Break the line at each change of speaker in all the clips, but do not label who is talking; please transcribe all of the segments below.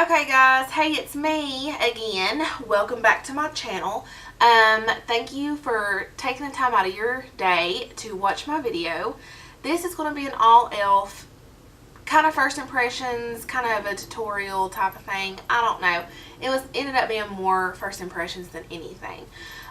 Okay guys, hey, it's me again. Welcome back to my channel. Thank you for taking the time out of your day to watch my video. This is going to be an all e.l.f. kind of first impressions, kind of a tutorial type of thing. I don't know. Ended up being more first impressions than anything.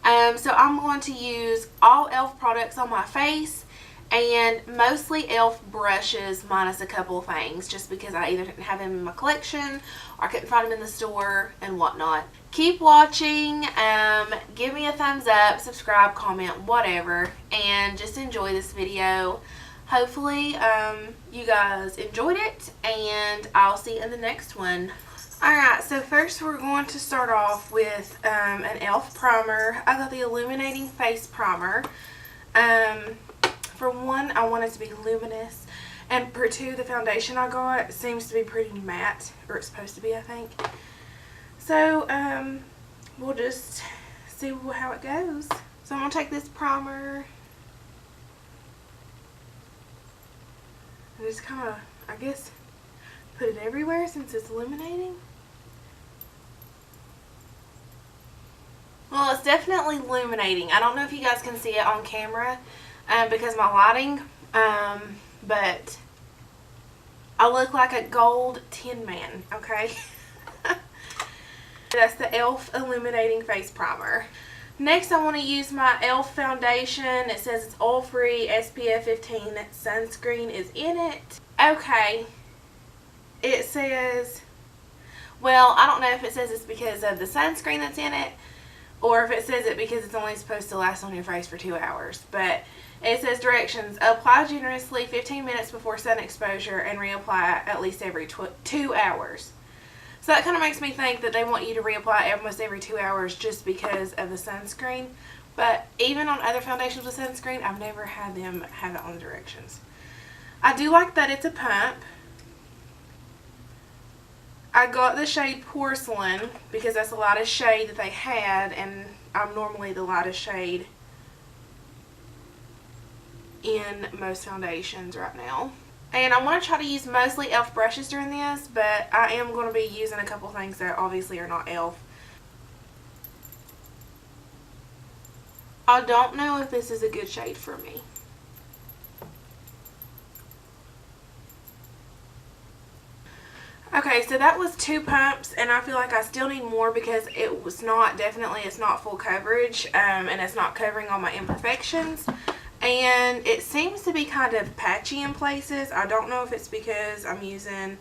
So I'm going to use all e.l.f. products on my face. And mostly e.l.f. brushes minus a couple of things, just because I either didn't have them in my collection or I couldn't find them in the store and whatnot. Keep watching, give me a thumbs up, subscribe, comment, whatever, and just enjoy this video. Hopefully you guys enjoyed it, and I'll see you in the next one. Alright, so first we're going to start off with an e.l.f. primer. I got the Illuminating Face Primer. For one, I want it to be luminous, and for two, the foundation I got seems to be pretty matte, or it's supposed to be, I think. So, we'll just see how it goes. So I'm going to take this primer and just kind of, I guess, put it everywhere since it's illuminating. Well, it's definitely illuminating. I don't know if you guys can see it on camera, because of my lighting, but I look like a gold tin man, okay? That's the e.l.f. Illuminating Face Primer. Next, I want to use my e.l.f. foundation. It says it's oil-free, SPF 15 sunscreen is in it. Okay, it says, well, I don't know if it says it's because of the sunscreen that's in it, or if it says it because it's only supposed to last on your face for 2 hours, but it says directions: apply generously 15 minutes before sun exposure and reapply at least every 2 hours. So that kind of makes me think that they want you to reapply almost every 2 hours just because of the sunscreen. But even on other foundations with sunscreen, I've never had them have it on the directions. I do like that it's a pump. I got the shade Porcelain because that's the lightest shade that they had, and I'm normally the lightest shade in most foundations right now. And I want to try to use mostly e.l.f. brushes during this, but I am going to be using a couple things that obviously are not e.l.f. I don't know if this is a good shade for me. Okay, so that was 2 pumps, and I feel like I still need more because it was not, definitely it's not full coverage, and it's not covering all my imperfections. And it seems to be kind of patchy in places. I don't know if it's because I'm using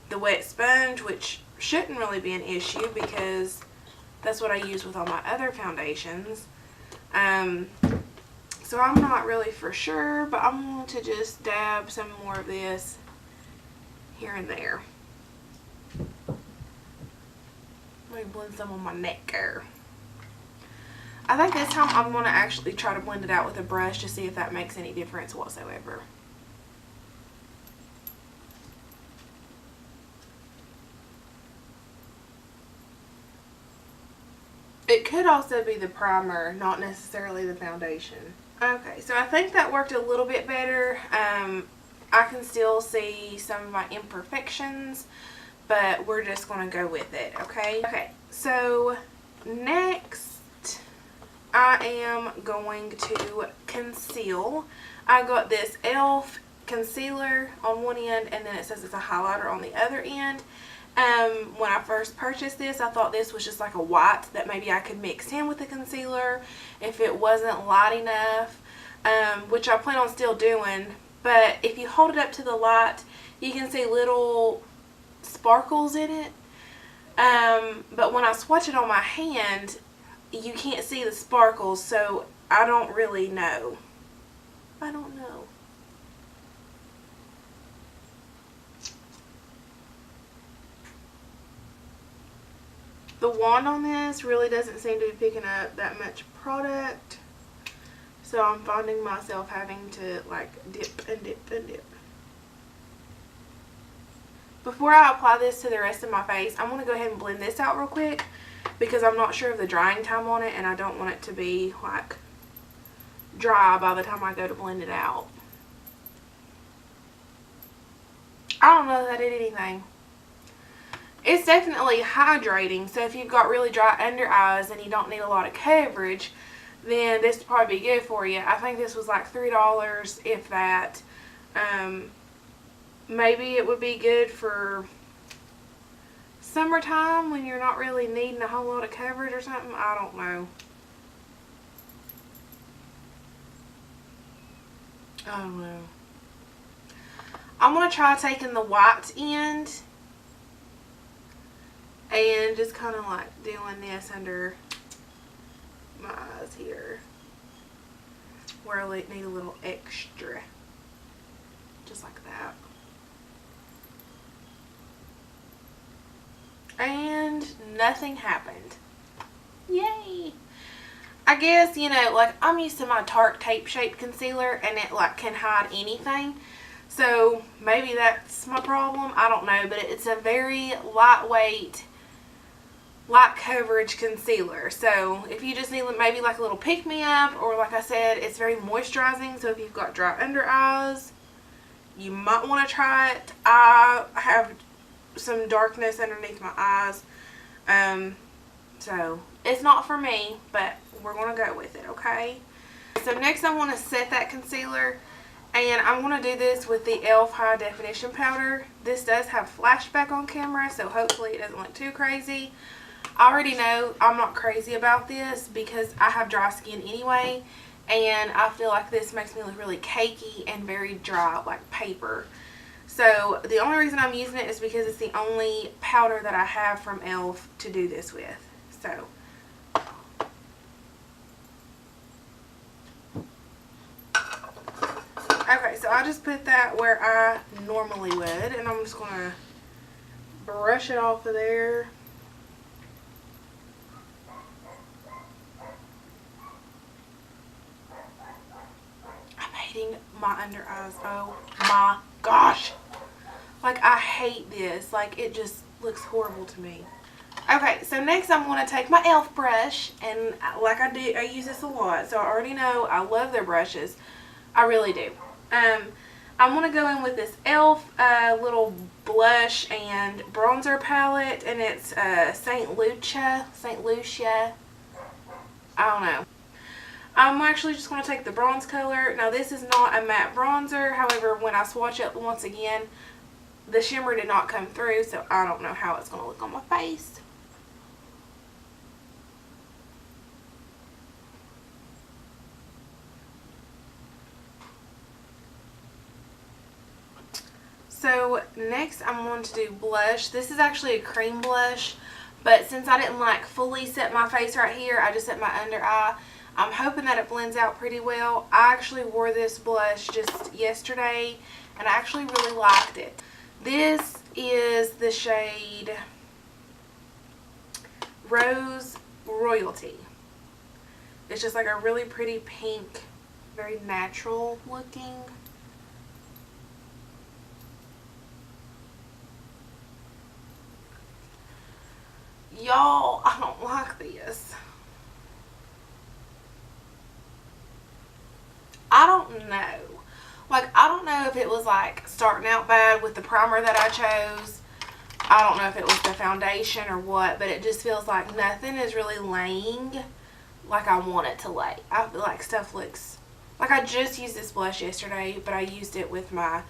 the wet sponge, which shouldn't really be an issue because that's what I use with all my other foundations. So I'm not really for sure, but I'm going to just dab some more of this here and there. Let me blend some on my neck there. I think this time I'm going to actually try to blend it out with a brush to see if that makes any difference whatsoever. It could also be the primer, not necessarily the foundation. Okay, so I think that worked a little bit better. I can still see some of my imperfections, but we're just going to go with it, okay? Okay, so next I am going to conceal. I got this e.l.f. concealer on one end, and then it says it's a highlighter on the other end. When I first purchased this, I thought this was just like a white that maybe I could mix in with the concealer if it wasn't light enough, which I plan on still doing. But if you hold it up to the light, you can see little sparkles in it. But when I swatch it on my hand, you can't see the sparkles, so I don't really know. I don't know. The wand on this really doesn't seem to be picking up that much product, so I'm finding myself having to like dip and dip and dip. Before I apply this to the rest of my face, I'm going to go ahead and blend this out real quick because I'm not sure of the drying time on it, and I don't want it to be like dry by the time I go to blend it out. I don't know if that did anything. It's definitely hydrating, so if you've got really dry under eyes and you don't need a lot of coverage, then this would probably be good for you. I think this was like $3, if that. Maybe it would be good for summertime when you're not really needing a whole lot of coverage or something. I don't know. I don't know. I'm going to try taking the white end and just kind of like doing this under my eyes here where I need a little extra. Just like that. And nothing happened. Yay! I guess, you know, like I'm used to my Tarte tape shaped concealer and it like can hide anything. So maybe that's my problem. I don't know, but it's a very lightweight, light coverage concealer. So if you just need maybe like a little pick me up, or like I said, it's very moisturizing. So if you've got dry under eyes, you might want to try it. I have some darkness underneath my eyes. So it's not for me, but we're going to go with it, okay? So next I want to set that concealer, and I'm going to do this with the E.L.F. High Definition Powder. This does have flashback on camera, so hopefully it doesn't look too crazy. I already know I'm not crazy about this because I have dry skin anyway, and I feel like this makes me look really cakey and very dry, like paper. So the only reason I'm using it is because it's the only powder that I have from E.L.F. to do this with. So okay, so I just put that where I normally would, and I'm just going to brush it off of there. I'm hating my under eyes. Oh my gosh. Like, I hate this. Like, it just looks horrible to me. Okay, so next I'm going to take my E.L.F. brush, and like I use this a lot, so I already know I love their brushes. I really do. I'm going to go in with this E.L.F. Little blush and bronzer palette, and it's St. Lucia. I don't know. I'm actually just going to take the bronze color. Now, this is not a matte bronzer. However, when I swatch it once again, the shimmer did not come through, so I don't know how it's going to look on my face. So next I'm going to do blush. This is actually a cream blush, but since I didn't like fully set my face right here, I just set my under eye. I'm hoping that it blends out pretty well. I actually wore this blush just yesterday, and I actually really liked it. This is the shade Rose Royalty. It's just like a really pretty pink, very natural looking. Y'all, I don't like this. I don't know. Like, I don't know if it was like starting out bad with the primer that I chose. I don't know if it was the foundation or what, but it just feels like nothing is really laying like I want it to lay. I feel like stuff looks... Like, I just used this blush yesterday, but I used it with my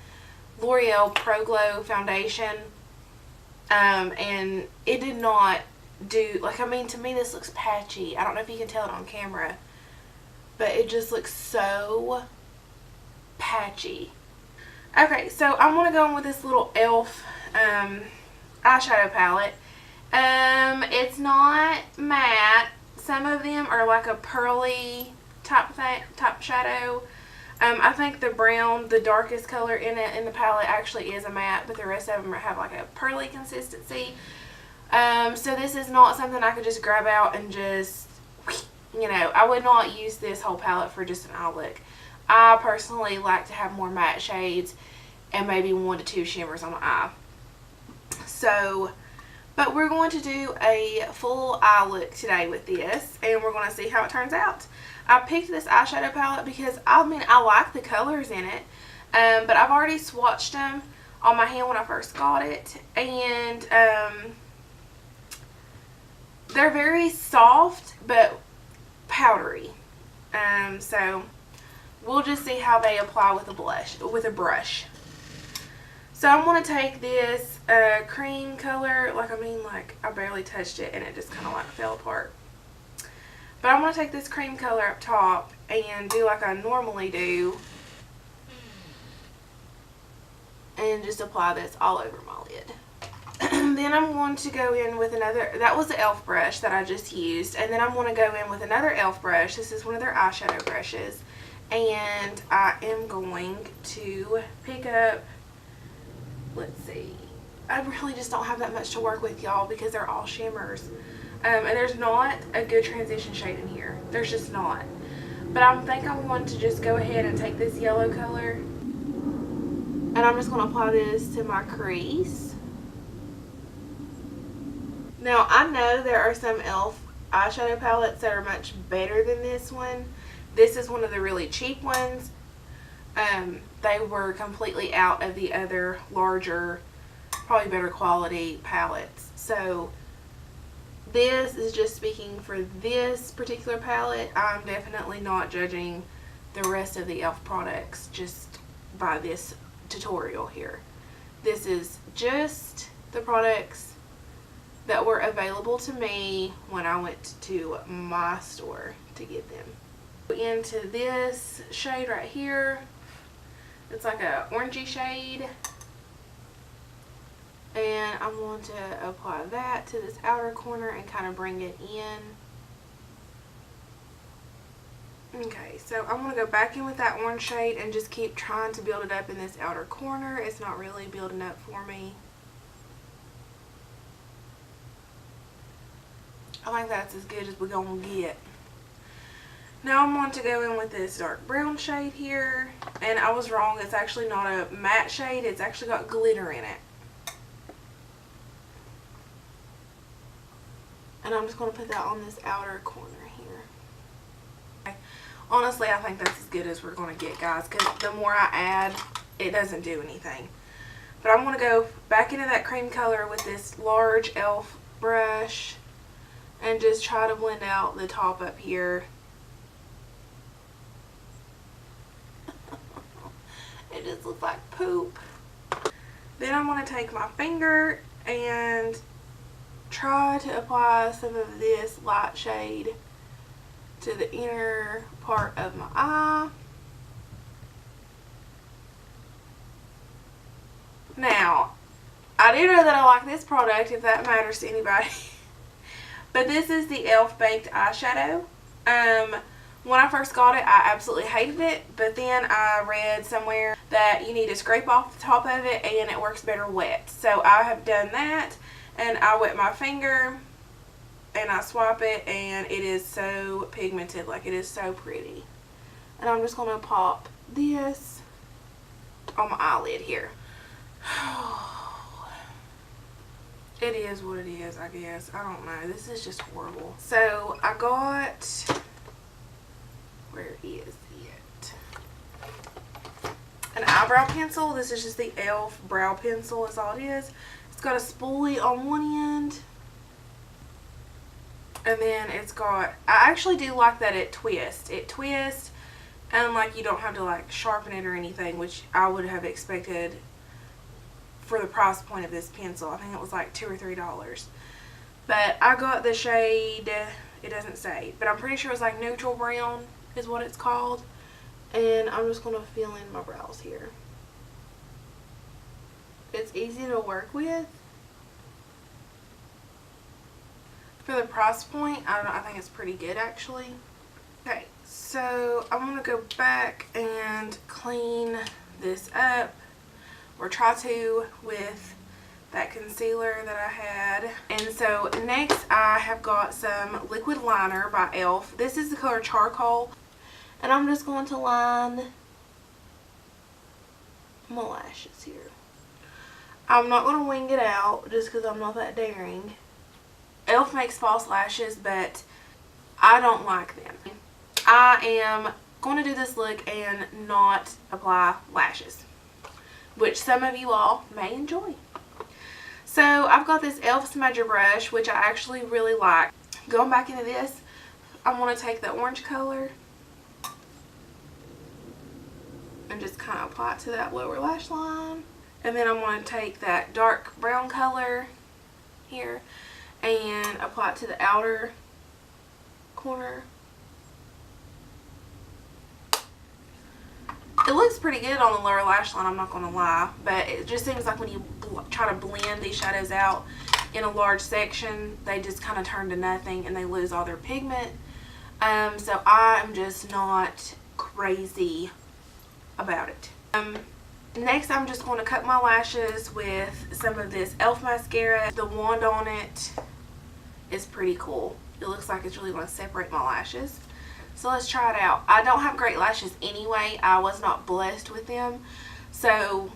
L'Oreal Pro Glow foundation. And it did not do... Like, I mean, to me this looks patchy. I don't know if you can tell it on camera, but it just looks so patchy. Okay, so I'm going to go in with this little E.L.F. Eyeshadow palette. It's not matte. Some of them are like a pearly type shadow. I think the brown, the darkest color in the palette actually is a matte, but the rest of them have like a pearly consistency. So this is not something I could just grab out and just, you know, I would not use this whole palette for just an eye look. I personally like to have more matte shades and maybe 1 to 2 shimmers on my eye. So, but we're going to do a full eye look today with this, and we're going to see how it turns out. I picked this eyeshadow palette because, I mean, I like the colors in it, but I've already swatched them on my hand when I first got it, and They're very soft but powdery. So we'll just see how they apply with a brush. So I'm going to take this cream color, like I barely touched it and it just kind of like fell apart. But I'm going to take this cream color up top and do like I normally do. And just apply this all over my lid. Then I'm going to go in with another, that was the E.L.F brush that I just used. And then I'm going to go in with another E.L.F brush. This is one of their eyeshadow brushes. And I am going to pick up, let's see. I really just don't have that much to work with, y'all, because they're all shimmers. And there's not a good transition shade in here. There's just not. But I think I'm going to just go ahead and take this yellow color. And I'm just going to apply this to my crease. Now, I know there are some E.L.F eyeshadow palettes that are much better than this one. This is one of the really cheap ones. They were completely out of the other larger, probably better quality palettes. So this is just speaking for this particular palette. I'm definitely not judging the rest of the E.L.F products just by this tutorial here. This is just the products that were available to me when I went to my store to get them. Into this shade right here. It's like a orangey shade. And I'm going to apply that to this outer corner and kind of bring it in. Okay, so I'm going to go back in with that orange shade and just keep trying to build it up in this outer corner. It's not really building up for me. I think that's as good as we're going to get. Now I'm going to go in with this dark brown shade here. And I was wrong. It's actually not a matte shade. It's actually got glitter in it. And I'm just going to put that on this outer corner here. Okay. Honestly, I think that's as good as we're going to get, guys. Because the more I add, it doesn't do anything. But I'm going to go back into that cream color with this large E.L.F brush. And just try to blend out the top up here. It just looks like poop. Then I'm going to take my finger and try to apply some of this light shade to the inner part of my eye. Now, I do know that I like this product, if that matters to anybody. But this is the E.L.F Baked Eyeshadow. When I first got it, I absolutely hated it. But then I read somewhere that you need to scrape off the top of it and it works better wet. So I have done that. And I wet my finger and I swipe it and it is so pigmented. Like, it is so pretty. And I'm just going to pop this on my eyelid here. It is what it is, I guess. I don't know. This is just horrible. So, I got... Where is it? An eyebrow pencil. This is just the E.L.F brow pencil. That's all it is. It's got a spoolie on one end. And then it's got... I actually do like that it twists. It twists and, like, you don't have to, like, sharpen it or anything, which I would have expected for the price point of this pencil. I think it was like $2 or $3. But I got the shade, it doesn't say, but I'm pretty sure it's like neutral brown is what it's called. And I'm just going to fill in my brows here. It's easy to work with. For the price point, I don't know, I think it's pretty good actually. Okay, so I'm going to go back and clean this up. Or try to with that concealer that I had. And so next I have got some liquid liner by E.L.F. This is the color Charcoal. And I'm just going to line my lashes here. I'm not going to wing it out just because I'm not that daring. E.L.F. makes false lashes, but I don't like them. I am going to do this look and not apply lashes, which some of you all may enjoy. So I've got this E.L.F. smudger brush, which I actually really like. going back into this, I want to take the orange color and just kind of apply it to that lower lash line. And then I want to take that dark brown color here and apply it to the outer corner. It looks pretty good on the lower lash line, I'm not going to lie, but it just seems like when you try to blend these shadows out in a large section, they just kind of turn to nothing and they lose all their pigment. So I'm just not crazy about it. Next, I'm just going to cut my lashes with some of this E.L.F. mascara. The wand on it is pretty cool. It looks like it's really going to separate my lashes. So let's try it out. I don't have great lashes anyway. I was not blessed with them. So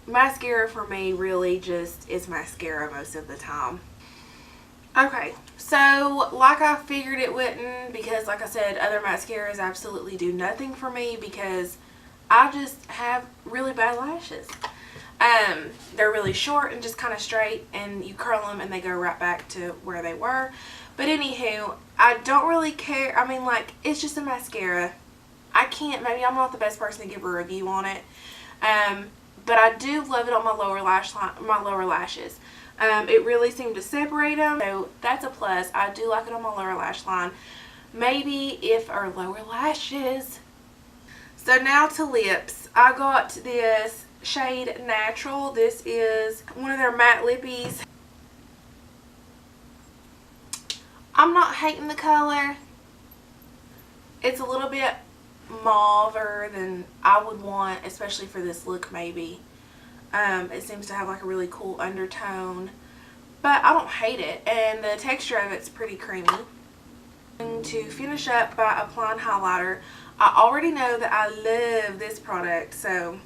mascara for me really just is mascara most of the time. Okay, so like I figured it wouldn't, because like I said, other mascaras absolutely do nothing for me because I just have really bad lashes. They're really short and just kind of straight, and you curl them and they go right back to where they were. But anywho, I don't really care. I mean, like, it's just a mascara. I can't, maybe I'm not the best person to give a review on it. But I do love it on my lower lash line, my lower lashes. It really seemed to separate them, so that's a plus. I do like it on my lower lash line. Maybe if our lower lashes. So now to lips. I got this shade Natural. This is one of their matte lippies. I'm not hating the color. It's a little bit mauve-er than I would want, especially for this look maybe. It seems to have like a really cool undertone, but I don't hate it, and the texture of it's pretty creamy. And to finish up by applying highlighter, I already know that I love this product, so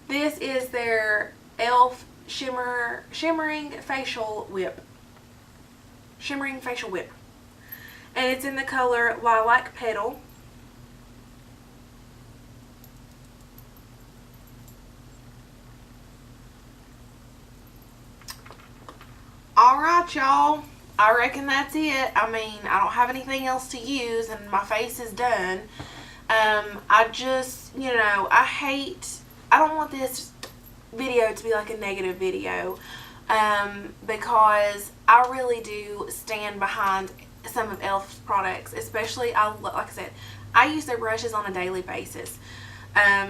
this is their E.L.F. Shimmering Facial Whip. Shimmering Facial Whip. And it's in the color Lilac Petal. Alright, y'all. I reckon that's it. I mean, I don't have anything else to use and my face is done. I just, you know, I don't want this video to be like a negative video. Because I really do stand behind some of E.L.F.'s products, especially, like I said, I use their brushes on a daily basis.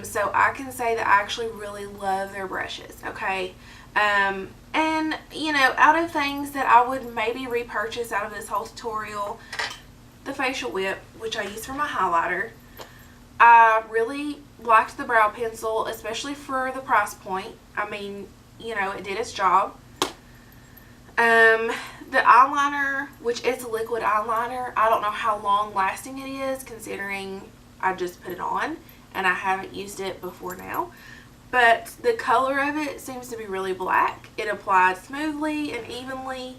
So I can say that I actually really love their brushes, okay? And, you know, out of things that I would maybe repurchase out of this whole tutorial, the facial whip, which I use for my highlighter. I really liked the brow pencil, especially for the price point. I mean, you know, it did its job. The eyeliner, which is a liquid eyeliner, I don't know how long lasting it is considering I just put it on and I haven't used it before now. But the color of it seems to be really black. It applied smoothly and evenly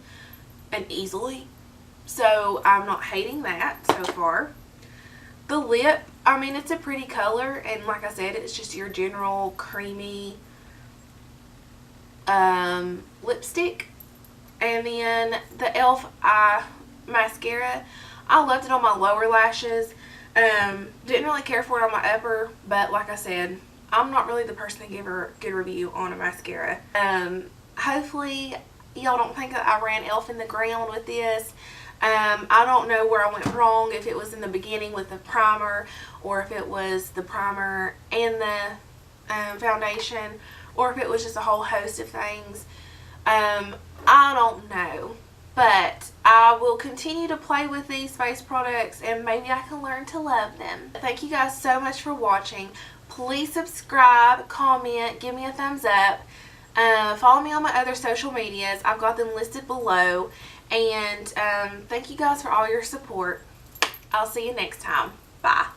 and easily. So I'm not hating that so far. The lip, I mean, it's a pretty color, and like I said, it's just your general creamy lipstick. And then the E.L.F. eye mascara, I loved it on my lower lashes. Didn't really care for it on my upper, but like I said, I'm not really the person to give a good review on a mascara. Hopefully y'all don't think that I ran E.L.F. in the ground with this. I don't know where I went wrong, if it was in the beginning with the primer, or if it was the primer and the foundation, or if it was just a whole host of things. I don't know, but I will continue to play with these face products and maybe I can learn to love them. Thank you guys so much for watching. Please subscribe, comment, give me a thumbs up. Follow me on my other social medias. I've got them listed below. And thank you guys for all your support. I'll see you next time. Bye.